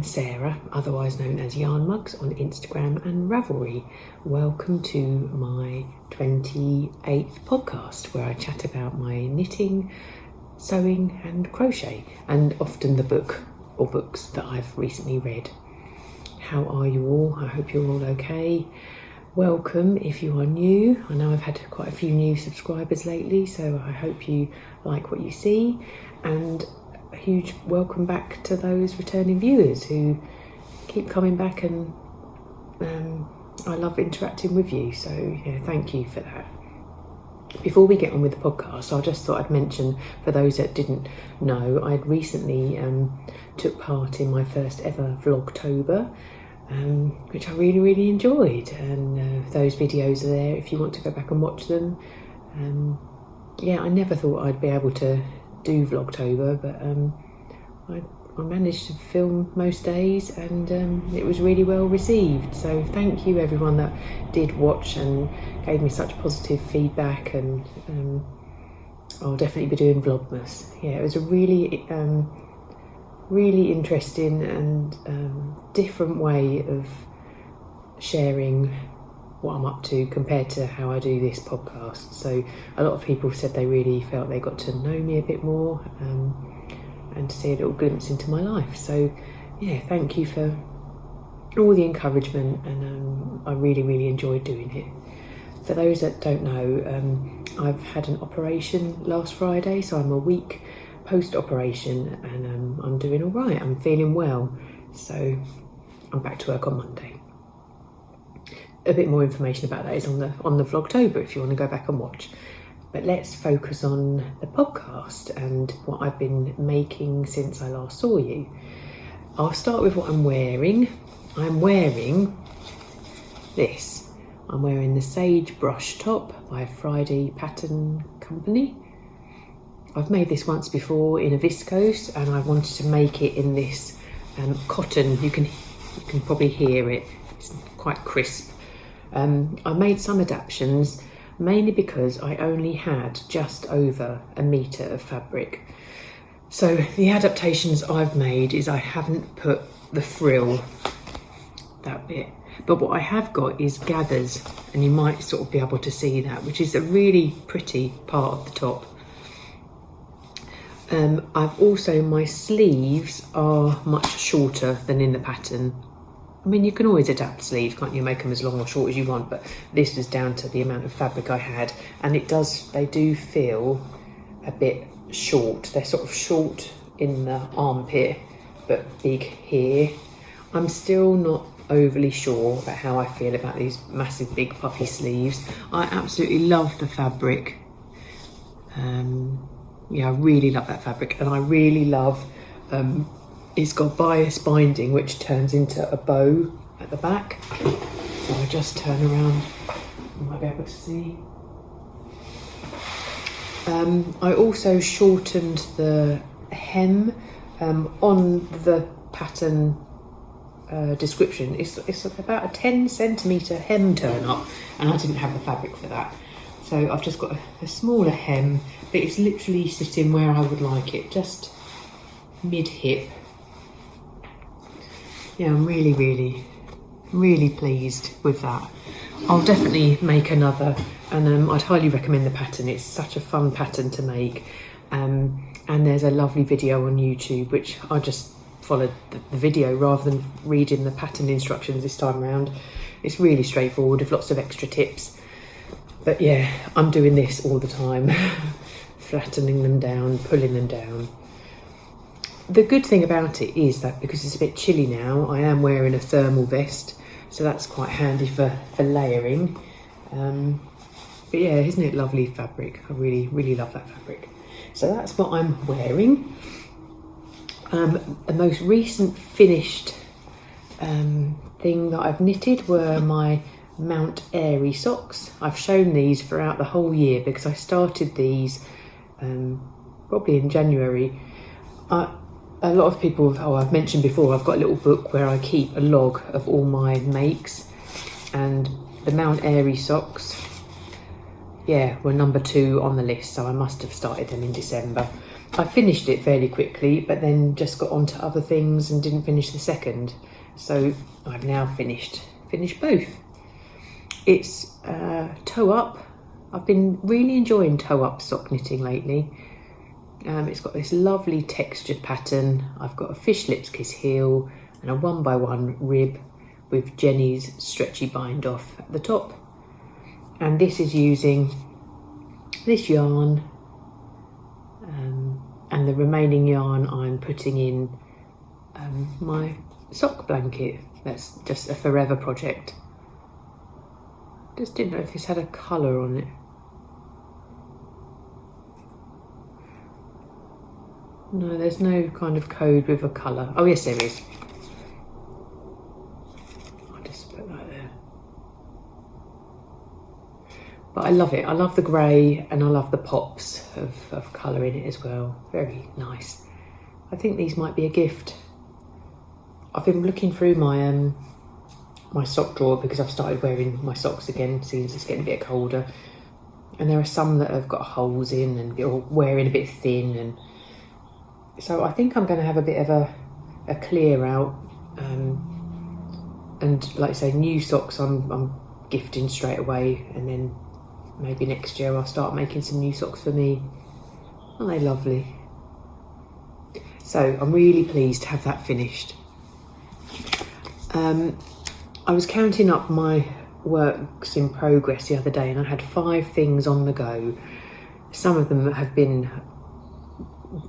I'm Sarah, otherwise known as Yarnmugs on Instagram and Ravelry. Welcome to my 28th podcast where I chat about my knitting, sewing and crochet, and often the book or books that I've recently read. How are you all? I hope you're all okay. Welcome if you are new. I know I've had quite a few new subscribers lately, so I hope you like what you see, and a huge welcome back to those returning viewers who keep coming back, and I love interacting with you, so yeah, thank you for that. Before we get on with the podcast, I just thought I'd mention, for those that didn't know, I'd recently took part in my first ever Vlogtober, which I really enjoyed, and those videos are there if you want to go back and watch them. Yeah, I never thought I'd be able to do Vlogtober, but I managed to film most days, and it was really well received, so thank you everyone that did watch and gave me such positive feedback, and I'll definitely be doing Vlogmas. Yeah, it was a really interesting and different way of sharing what I'm up to compared to how I do this podcast. So a lot of people said they really felt they got to know me a bit more, and to see a little glimpse into my life. So yeah, thank you for all the encouragement, and I really enjoyed doing it. For those that don't know, I've had an operation last Friday, so I'm a week post-operation, and I'm doing all right. I'm feeling well, so I'm back to work on Monday. A bit more information about that is on the Vlogtober if you want to go back and watch. But let's focus on the podcast and what I've been making since I last saw you. I'll start with what I'm wearing. I'm wearing this. I'm wearing the Sagebrush top by Friday Pattern Company. I've made this once before in a viscose, and I wanted to make it in this cotton. You can probably hear it. It's quite crisp. I made some adaptations, mainly because I only had just over a metre of fabric. So the adaptations I've made is I haven't put the frill, that bit, but what I have got is gathers, and you might sort of be able to see that, which is a really pretty part of the top. I've also, my sleeves are much shorter than in the pattern. I mean, you can always adapt sleeves, can't you? Make them as long or short as you want, but this was down to the amount of fabric I had, and they do feel a bit short. They're sort of short in the armpit, but big here. I'm still not overly sure about how I feel about these massive, big, puffy sleeves. I absolutely love the fabric. Yeah, I really love that fabric, and I really love it's got bias binding, which turns into a bow at the back. So I'll just turn around, you might be able to see. I also shortened the hem on the pattern description. It's about a 10 centimetre hem turn up, and I didn't have the fabric for that. So I've just got a smaller hem, but it's literally sitting where I would like it, just mid-hip. Yeah, I'm really pleased with that. I'll definitely make another, and I'd highly recommend the pattern. It's such a fun pattern to make, and there's a lovely video on YouTube, which I just followed the video rather than reading the pattern instructions this time around. It's really straightforward with lots of extra tips. But yeah, I'm doing this all the time, flattening them down, pulling them down. The good thing about it is that because it's a bit chilly now, I am wearing a thermal vest, so that's quite handy for layering. But yeah, isn't it lovely fabric? I really love that fabric. So that's what I'm wearing. The most recent finished thing that I've knitted were my Mount Airy socks. I've shown these throughout the whole year because I started these probably in January. A lot of people, I've mentioned before, I've got a little book where I keep a log of all my makes, and the Mount Airy socks, yeah, were number 2 on the list, so I must have started them in December. I finished it fairly quickly, but then just got onto other things and didn't finish the second. So I've now finished both. It's toe up. I've been really enjoying toe up sock knitting lately. It's got this lovely textured pattern. I've got a fish lips kiss heel and a 1x1 rib with Jenny's stretchy bind off at the top. And this is using this yarn, and the remaining yarn I'm putting in my sock blanket. That's just a forever project. Just didn't know if this had a colour on it. No, there's no kind of code with a colour. Oh yes, there is. I'll just put that there. But I love it. I love the grey and I love the pops of colour in it as well. Very nice. I think these might be a gift. I've been looking through my my sock drawer because I've started wearing my socks again since it's getting a bit colder. And there are some that have got holes in and are wearing a bit thin, and so I think I'm going to have a bit of a clear out, and like I say, new socks I'm gifting straight away, and then maybe next year I'll start making some new socks for me. Aren't they lovely? So I'm really pleased to have that finished. I was counting up my works in progress the other day and I had 5 things on the go. Some of them have been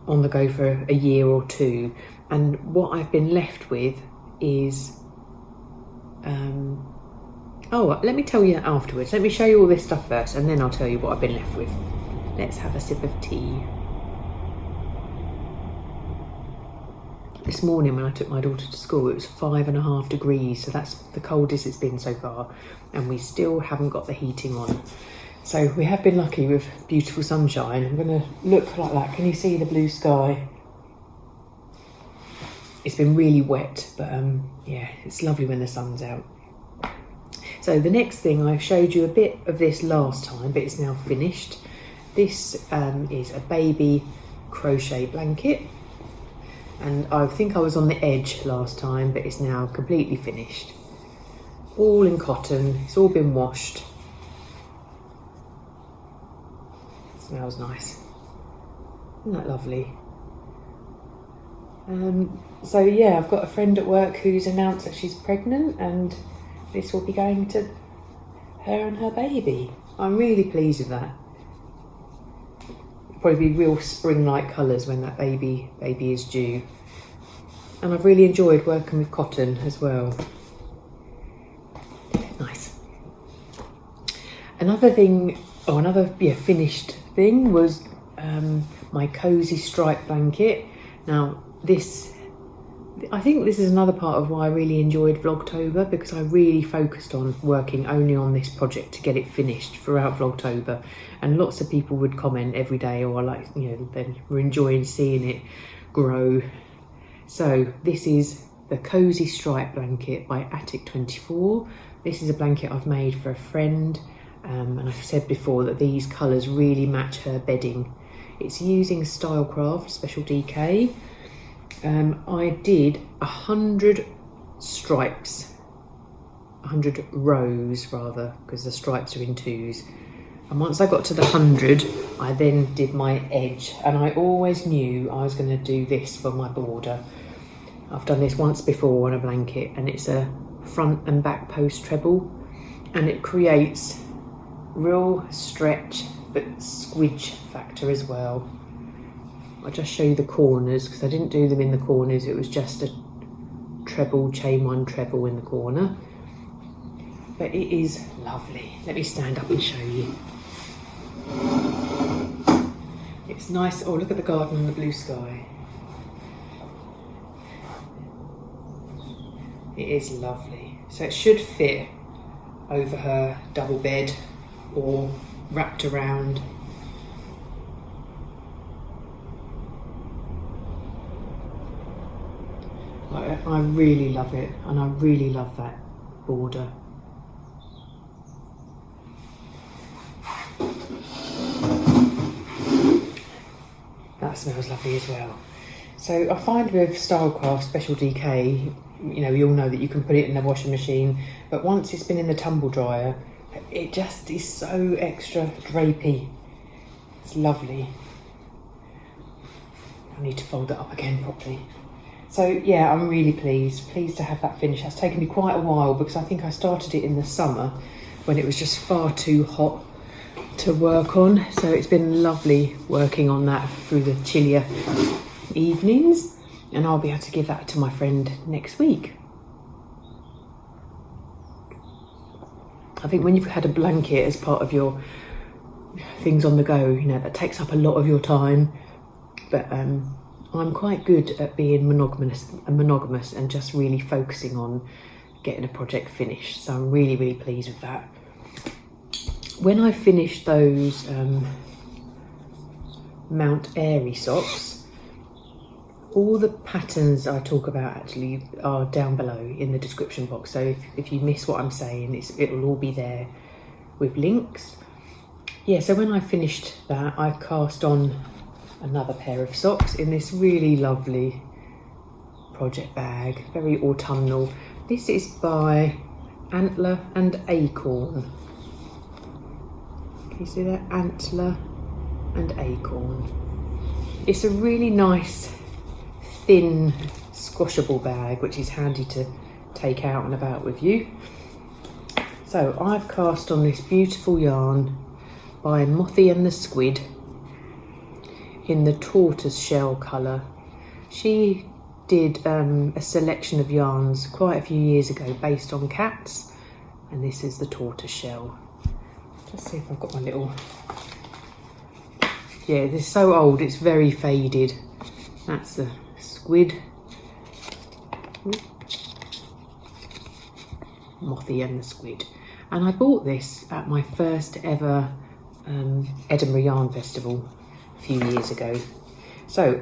on the go for a year or 2, and what I've been left with is oh, let me tell you afterwards. Let me show you all this stuff first and then I'll tell you what I've been left with. Let's have a sip of tea. This morning when I took my daughter to school, it was 5.5 degrees, so that's the coldest it's been so far, and we still haven't got the heating on. So we have been lucky with beautiful sunshine. I'm going to look like that. Can you see the blue sky? It's been really wet, but yeah, it's lovely when the sun's out. So the next thing, I showed you a bit of this last time, but it's now finished. This is a baby crochet blanket. And I think I was on the edge last time, but it's now completely finished. All in cotton, it's all been washed. It smells nice. Isn't that lovely? So yeah, I've got a friend at work who's announced that she's pregnant, and this will be going to her and her baby. I'm really pleased with that. Probably be real spring-like colours when that baby is due. And I've really enjoyed working with cotton as well. Nice. Another thing, finished thing was my Cosy Stripe blanket. Now I think this is another part of why I really enjoyed Vlogtober, because I really focused on working only on this project to get it finished throughout Vlogtober, and lots of people would comment every day, or like, you know, they were enjoying seeing it grow. So this is the Cosy Stripe blanket by Attic24. This is a blanket I've made for a friend, and I've said before that these colours really match her bedding. It's using Stylecraft Special DK. I did 100 stripes, 100 rows rather, because the stripes are in 2s. And once I got to the 100, I then did my edge, and I always knew I was going to do this for my border. I've done this once before on a blanket, and it's a front and back post treble, and it creates real stretch but squidge factor as well. I'll just show you the corners, because I didn't do them in the corners, it was just a treble, chain 1 treble in the corner. But it is lovely. Let me stand up and show you. It's nice. Oh, look at the garden and the blue sky. It is lovely. So it should fit over her double bed or wrapped around. I really love it, and I really love that border. That smells lovely as well. So I find with Stylecraft Special DK, you know, we all know that you can put it in the washing machine, but once it's been in the tumble dryer, it just is so extra drapey. It's lovely. I need to fold it up again properly. So yeah, I'm really pleased to have that finished. That's taken me quite a while because I think I started it in the summer when it was just far too hot to work on. So it's been lovely working on that through the chillier evenings, and I'll be able to give that to my friend next week. I think when you've had a blanket as part of your things on the go, you know, that takes up a lot of your time, but I'm quite good at being monogamous and just really focusing on getting a project finished. So I'm really pleased with that. When I finish those Mount Airy socks, all the patterns I talk about actually are down below in the description box. So if you miss what I'm saying, it will all be there with links. Yeah, so when I finished that, I cast on another pair of socks in this really lovely project bag, very autumnal. This is by Antler and Acorn. Can you see that? Antler and Acorn. It's a really nice, thin, squashable bag, which is handy to take out and about with you. So I've cast on this beautiful yarn by Mothy and the Squid in the tortoise shell colour. She did a selection of yarns quite a few years ago based on cats, and this is the tortoise shell. Let's see if I've got my little... Yeah, this is so old, it's very faded. That's the squid. Mothy and the Squid. And I bought this at my first ever Edinburgh Yarn Festival a few years ago. So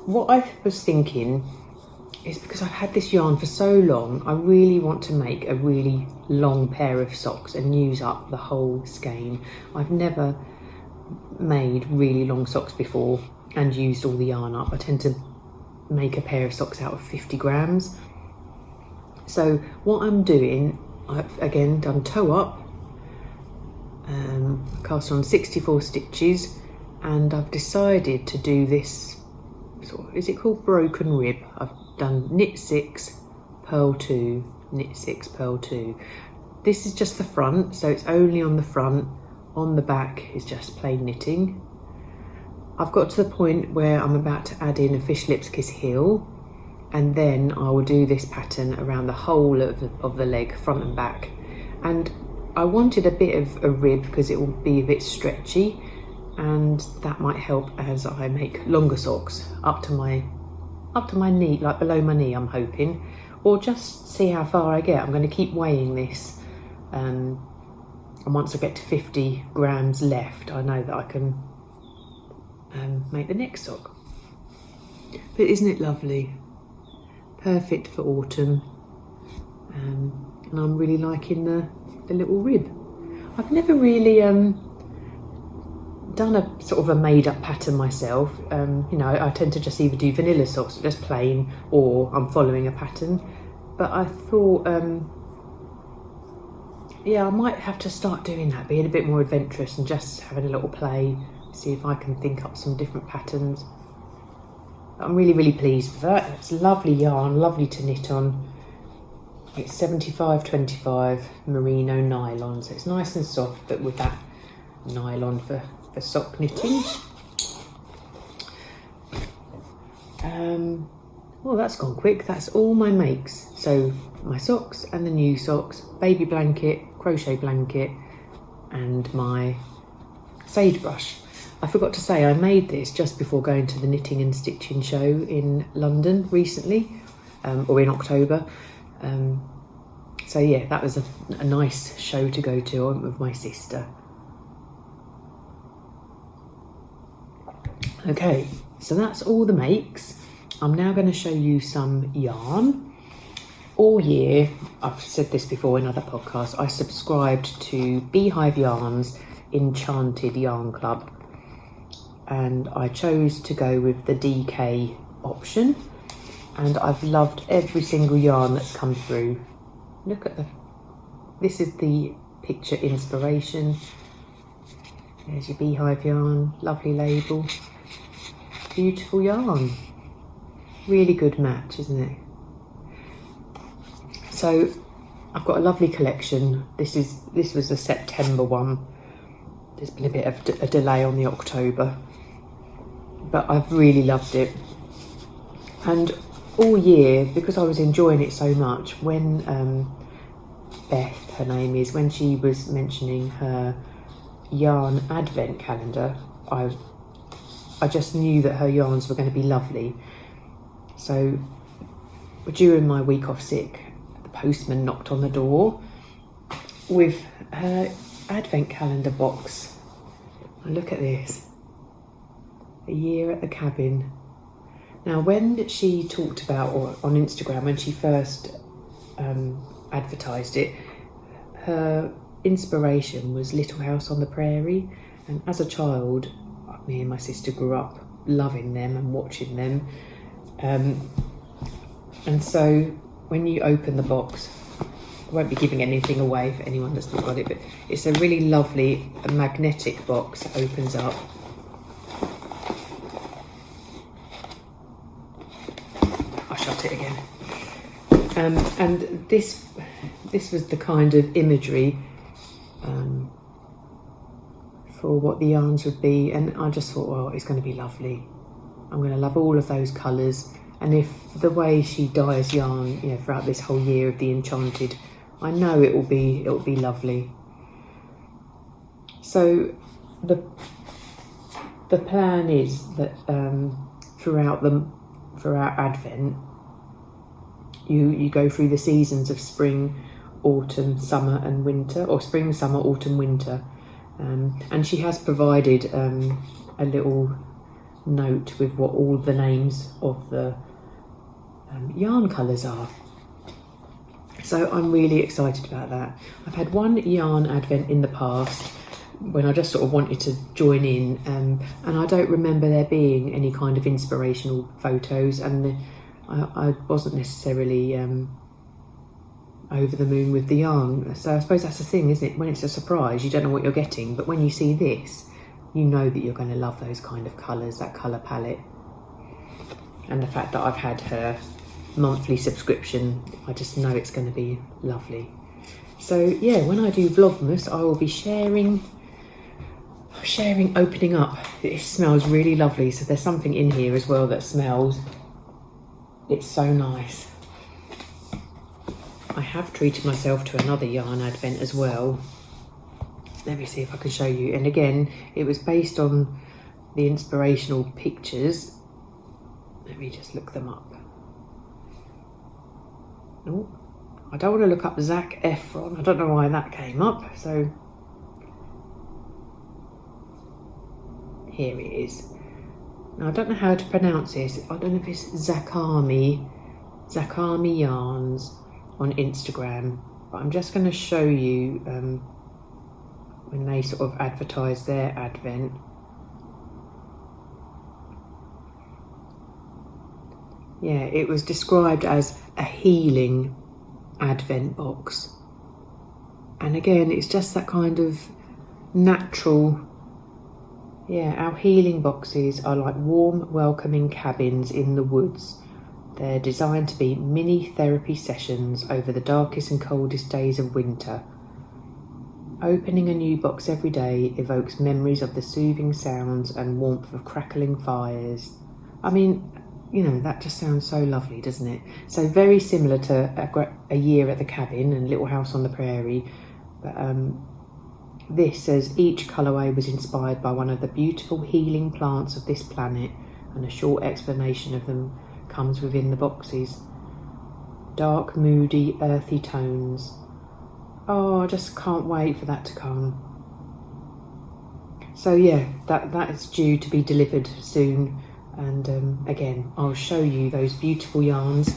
what I was thinking is, because I've had this yarn for so long, I really want to make a really long pair of socks and use up the whole skein. I've never made really long socks before and used all the yarn up. I tend to make a pair of socks out of 50 grams. So what I'm doing, I've again done toe up, cast on 64 stitches, and I've decided to do this sort of, is it called broken rib? I've done knit 6, purl 2, knit 6, purl 2. This is just the front, so it's only on the front. On the back is just plain knitting. I've got to the point where I'm about to add in a fish lips kiss heel, and then I will do this pattern around the whole of the leg, front and back. And I wanted a bit of a rib because it will be a bit stretchy, and that might help as I make longer socks up to my knee, like below my knee, I'm hoping, or just see how far I get. I'm going to keep weighing this, and once I get to 50 grams left, I know that I can make the next sock. But isn't it lovely? Perfect for autumn, and I'm really liking the little rib. I've never really done a sort of a made-up pattern myself. You know, I tend to just either do vanilla socks, just plain, or I'm following a pattern. But I thought, yeah, I might have to start doing that, being a bit more adventurous and just having a little play, see if I can think up some different patterns. I'm really pleased with that. It's lovely yarn, lovely to knit on. It's 75/25 merino nylon, so it's nice and soft, but with that nylon for sock knitting. Well, that's gone quick. That's all my makes. So my socks and the new socks, baby blanket, crochet blanket, and my sagebrush. I forgot to say I made this just before going to the knitting and stitching show in London recently, or in October. So yeah, that was a nice show to go to. I went with my sister. Okay, so that's all the makes. I'm now going to show you some yarn. All year, I've said this before in other podcasts, I subscribed to Beehive Yarn's Enchanted Yarn Club. and I chose to go with the DK option, and I've loved every single yarn that's come through. Look at this is the picture inspiration. There's your Beehive yarn, lovely label, beautiful yarn, really good match, isn't it? So I've got a lovely collection. This was a September one. There's been a bit of a delay on the October, but I've really loved it. And all year, because I was enjoying it so much, when Beth, her name is, when she was mentioning her yarn advent calendar, I just knew that her yarns were going to be lovely. So during my week off sick, the postman knocked on the door with her advent calendar box. And look at this, a year at the cabin. Now, when she talked about, or on Instagram, when she first advertised it, her inspiration was Little House on the Prairie, and as a child, me and my sister grew up loving them and watching them, and so when you open the box, I won't be giving anything away for anyone that's not got it, but it's a really lovely magnetic box that opens up. I'll shut it again. And this was the kind of imagery for what the yarns would be, and I just thought, well, it's going to be lovely. I'm going to love all of those colours, and if the way she dyes yarn, you know, throughout this whole year of the Enchanted, I know it will be lovely. So the plan is that throughout Advent, you go through the seasons of spring, autumn, summer and winter, or spring, summer, autumn, winter, and she has provided a little note with what all the names of the yarn colours are. So I'm really excited about that. I've had one yarn advent in the past when I just sort of wanted to join in, and I don't remember there being any kind of inspirational photos, and I wasn't necessarily over the moon with the yarn. So I suppose that's the thing, isn't it? When it's a surprise, you don't know what you're getting, but when you see this, you know that you're going to love those kind of colours, that colour palette. And the fact that I've had her monthly subscription, I just know it's going to be lovely. So yeah, when I do Vlogmas, I will be sharing opening up. It smells really lovely, so there's something in here as well that smells. It's so nice. I have treated myself to another yarn advent as well. Let me see if I can show you. And again, it was based on the inspirational pictures. Let me just look them up. Oh, I don't want to look up Zac Efron. I don't know why that came up. So here it is. Now I don't know how to pronounce this. I don't know if it's Zakamiyarns on Instagram, but I'm just going to show you when they sort of advertise their advent. Yeah, it was described as a healing advent box. And again, it's just that kind of natural. Yeah, our healing boxes are like warm, welcoming cabins in the woods. They're designed to be mini therapy sessions over the darkest and coldest days of winter. Opening a new box every day evokes memories of the soothing sounds and warmth of crackling fires. I mean, you know, that just sounds so lovely, doesn't it? So very similar to A Year at the Cabin and Little House on the Prairie. But this says each colourway was inspired by one of the beautiful healing plants of this planet, and a short explanation of them comes within the boxes. Dark, moody, earthy tones. Oh, I just can't wait for that to come. So yeah, that is due to be delivered soon. And again, I'll show you those beautiful yarns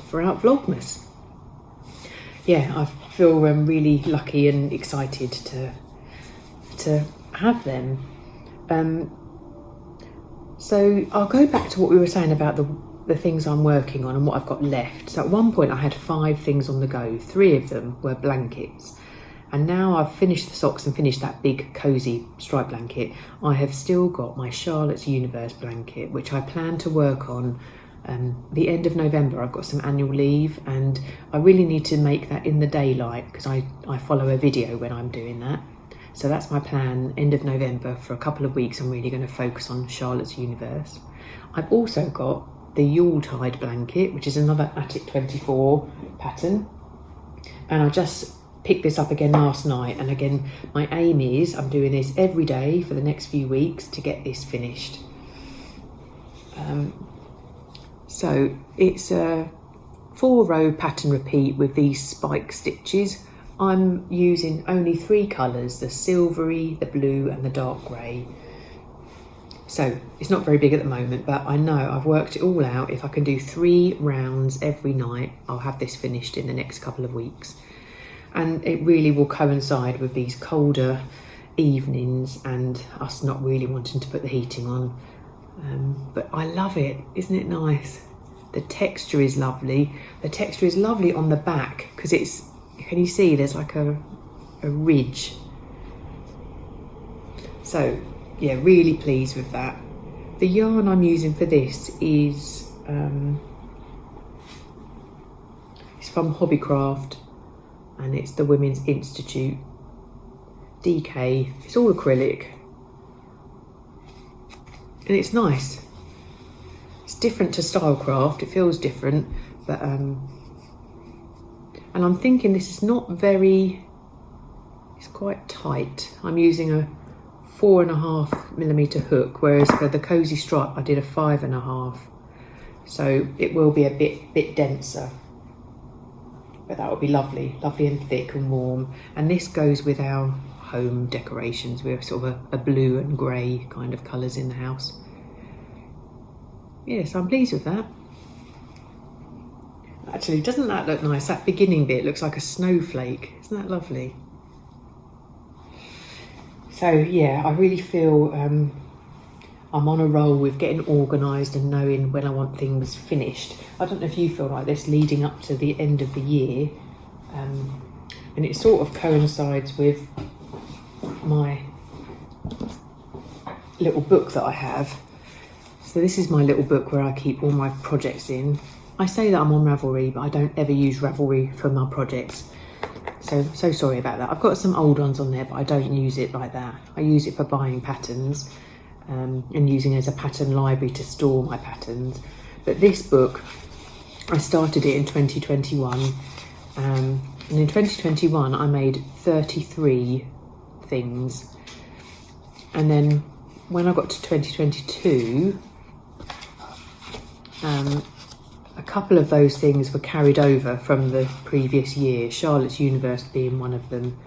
throughout Vlogmas. Yeah, I feel really lucky and excited to have them. So I'll go back to what we were saying about the things I'm working on and what I've got left. So at one point I had 5 things on the go. 3 of them were blankets. And now I've finished the socks and finished that big Cosy Stripe blanket. I have still got my Charlotte's Universe blanket, which I plan to work on the end of November. I've got some annual leave and I really need to make that in the daylight because I follow a video when I'm doing that. So that's my plan, end of November. For a couple of weeks I'm really going to focus on Charlotte's Universe. I've also got the Yuletide blanket, which is another Attic 24 pattern. And I just picked this up again last night, and again my aim is I'm doing this every day for the next few weeks to get this finished. So it's a 4-row pattern repeat with these spike stitches. I'm using only 3 colours, the silvery, the blue and the dark grey. So it's not very big at the moment, but I know I've worked it all out. If I can do 3 rounds every night, I'll have this finished in the next couple of weeks. And it really will coincide with these colder evenings and us not really wanting to put the heating on. But I love it, isn't it nice? The texture is lovely. The texture is lovely on the back because it's, can you see there's like a ridge. So yeah, really pleased with that. The yarn I'm using for this is it's from Hobbycraft and it's the Women's Institute DK. It's all acrylic and it's nice. It's different to Stylecraft, it feels different, but and I'm thinking this is not very, it's quite tight. I'm using a 4.5mm hook, whereas for the Cosy Stripe I did a 5.5, so it will be a bit denser, but that will be lovely and thick and warm. And this goes with our home decorations. We have sort of a blue and grey kind of colours in the house. Yes, I'm pleased with that. Actually, doesn't that look nice? That beginning bit looks like a snowflake. Isn't that lovely? So yeah, I really feel I'm on a roll with getting organised and knowing when I want things finished. I don't know if you feel like this leading up to the end of the year, and it sort of coincides with my little book that I have. So this is my little book where I keep all my projects in. I say that I'm on Ravelry, but I don't ever use Ravelry for my projects. So sorry about that. I've got some old ones on there, but I don't use it like that. I use it for buying patterns and using it as a pattern library to store my patterns. But this book, I started it in 2021. And in 2021, I made 33 things. And then when I got to 2022, a couple of those things were carried over from the previous year, Charlotte's Universe being one of them.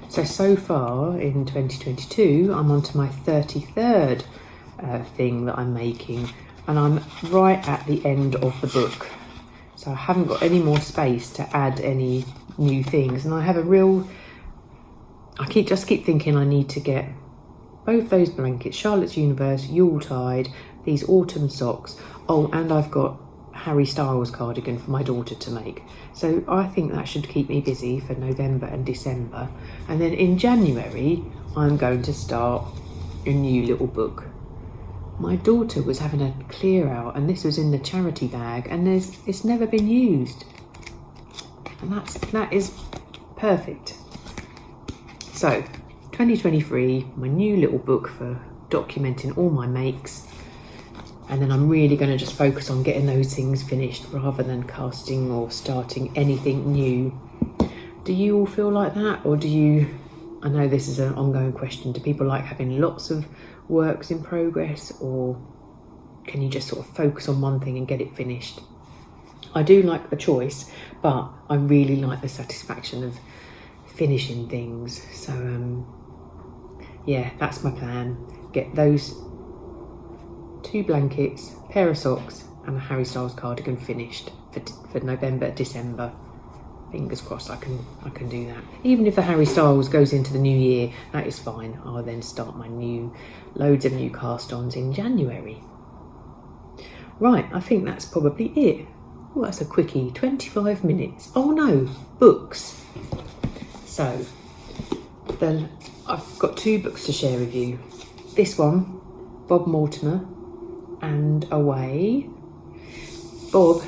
So far in 2022, I'm on to my 33rd thing that I'm making, and I'm right at the end of the book. So I haven't got any more space to add any new things, and I have I keep thinking I need to get both those blankets, Charlotte's Universe, Yuletide, these autumn socks. Oh, and I've got Harry Styles cardigan for my daughter to make. So I think that should keep me busy for November and December. And then in January, I'm going to start a new little book. My daughter was having a clear out and this was in the charity bag, and it's never been used. And that is perfect. So 2023, my new little book for documenting all my makes. And then I'm really going to just focus on getting those things finished rather than casting or starting anything new. Do you all feel like that? Or I know this is an ongoing question, do people like having lots of works in progress, or can you just sort of focus on one thing and get it finished? I do like the choice, but I really like the satisfaction of finishing things. So yeah, that's my plan. Get those 2 blankets, pair of socks and a Harry Styles cardigan finished for November, December. Fingers crossed I can do that. Even if the Harry Styles goes into the new year, that is fine. I'll then start my loads of new cast-ons in January. Right, I think that's probably it. Oh, that's a quickie, 25 minutes. Oh no, books. So, I've got 2 books to share with you. This one, Bob Mortimer and Away. Bob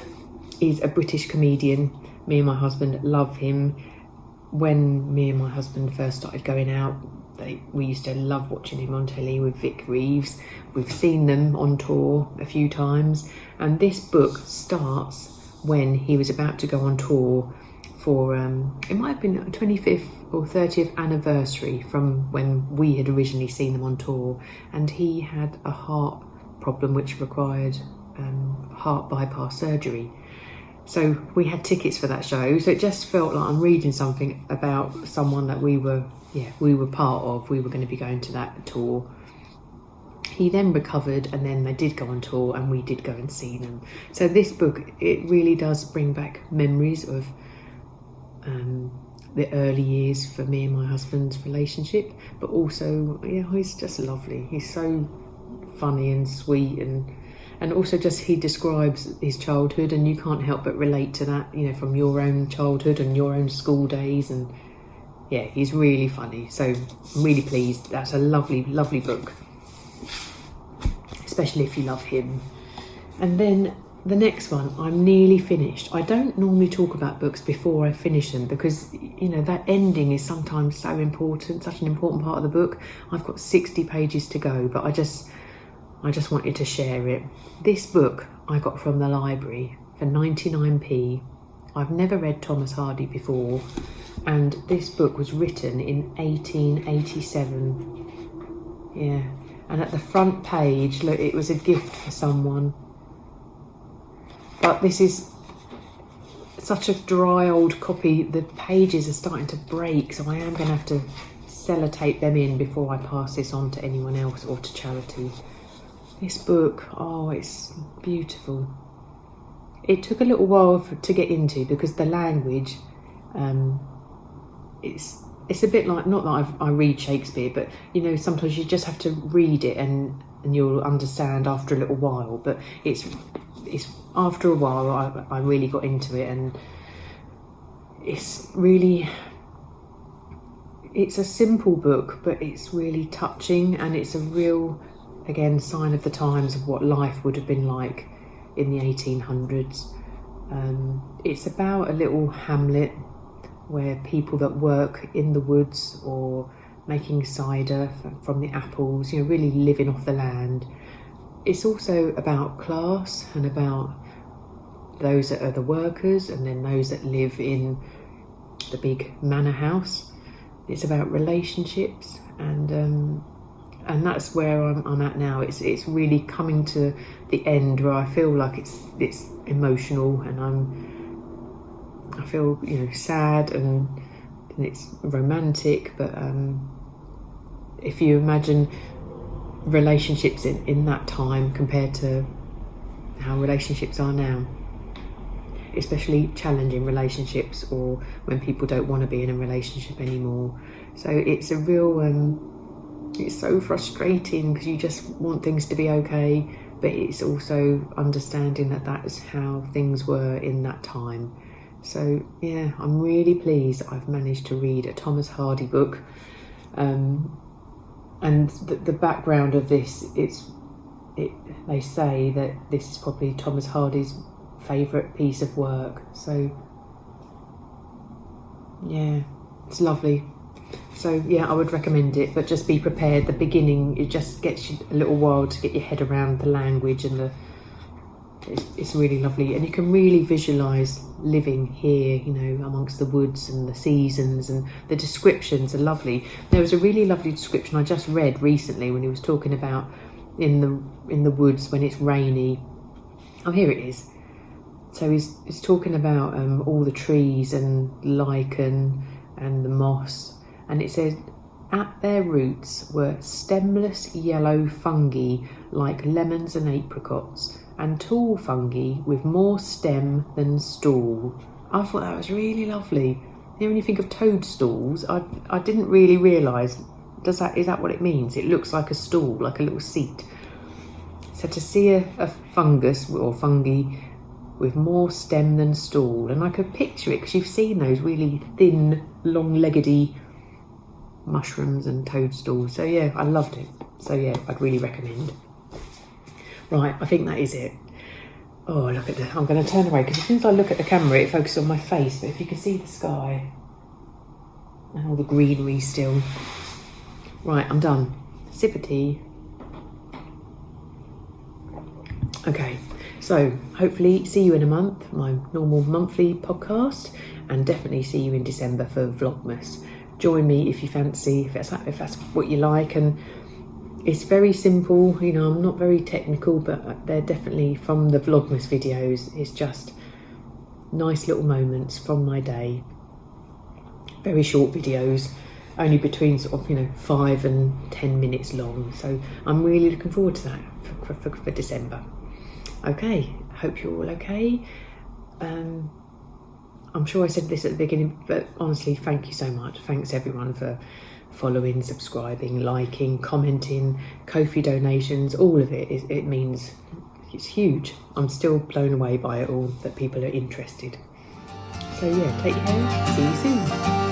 is a British comedian. Me and my husband love him. When me and my husband first started going out, we used to love watching him on telly with Vic Reeves. We've seen them on tour a few times, and this book starts when he was about to go on tour for, it might have been 25th or 30th anniversary from when we had originally seen them on tour, and he had a heart problem which required heart bypass surgery. So we had tickets for that show, so it just felt like I'm reading something about someone that we were part of. We were going to be going to that tour. He then recovered, and then they did go on tour, and we did go and see them. So this book, it really does bring back memories of the early years for me and my husband's relationship, but also, he's just lovely. He's so funny and sweet, and also just he describes his childhood, and you can't help but relate to that, from your own childhood and your own school days. And yeah, he's really funny. So I'm really pleased. That's a lovely, lovely book, especially if you love him. And then the next one, I'm nearly finished. I don't normally talk about books before I finish them because, that ending is sometimes so important, such an important part of the book. I've got 60 pages to go, but I just wanted to share it. This book I got from the library for 99p. I've never read Thomas Hardy before, and this book was written in 1887. Yeah, and at the front page, look, it was a gift for someone. But this is such a dry old copy. The pages are starting to break, so I am going to have to sellotape them in before I pass this on to anyone else or to charity. This book, it's beautiful. It took a little while to get into because the language, it's a bit like, not that I read Shakespeare, but sometimes you just have to read it and you'll understand after a little while. But it's after a while I really got into it, and it's a simple book, but it's really touching, and it's a real, again, sign of the times of what life would have been like in the 1800s. It's about a little hamlet where people that work in the woods or making cider from the apples, really living off the land. It's also about class and about those that are the workers and then those that live in the big manor house. It's about relationships, and that's where I'm at now. It's really coming to the end where I feel like it's emotional, and I feel sad and it's romantic. But if you imagine relationships in that time compared to how relationships are now, especially challenging relationships or when people don't want to be in a relationship anymore. So it's a real it's so frustrating because you just want things to be okay, but it's also understanding that is how things were in that time. So yeah, I'm really pleased that I've managed to read a Thomas Hardy book. And the background of this, they say that this is probably Thomas Hardy's favourite piece of work. So yeah, it's lovely. So yeah, I would recommend it, but just be prepared. The beginning, it just gets you a little while to get your head around the language, and it's really lovely, and you can really visualise living here, amongst the woods and the seasons, and the descriptions are lovely. There was a really lovely description I just read recently when he was talking about in the woods when it's rainy. Oh, here it is. So he's talking about all the trees and lichen and the moss, and it said, at their roots were stemless yellow fungi like lemons and apricots, and tall fungi with more stem than stall. I thought that was really lovely. When you think of toadstools, I didn't really realise, is that what it means? It looks like a stool, like a little seat. So to see a fungus or fungi with more stem than stall, and I could picture it because you've seen those really thin, long-leggedy mushrooms and toadstools. So yeah, I loved it. So yeah, I'd really recommend. Right, I think that is it. Oh, look at I'm going to turn away because as soon as I look at the camera, it focuses on my face. But if you can see the sky and all the greenery still. Right, I'm done. Sip of tea. Okay, so hopefully see you in a month, my normal monthly podcast, and definitely see you in December for Vlogmas. Join me if you fancy, if that's what you like. And it's very simple, you know, I'm not very technical, but they're definitely from the Vlogmas videos. It's just nice little moments from my day. Very short videos, only between sort of, 5 and 10 minutes long. So I'm really looking forward to that for December. Okay, hope you're all okay. I'm sure I said this at the beginning, but honestly, thank you so much. Thanks everyone for following, subscribing, liking, commenting, Ko-fi donations, all of it. It means it's huge. I'm still blown away by it all, that people are interested. So yeah, take care. See you soon.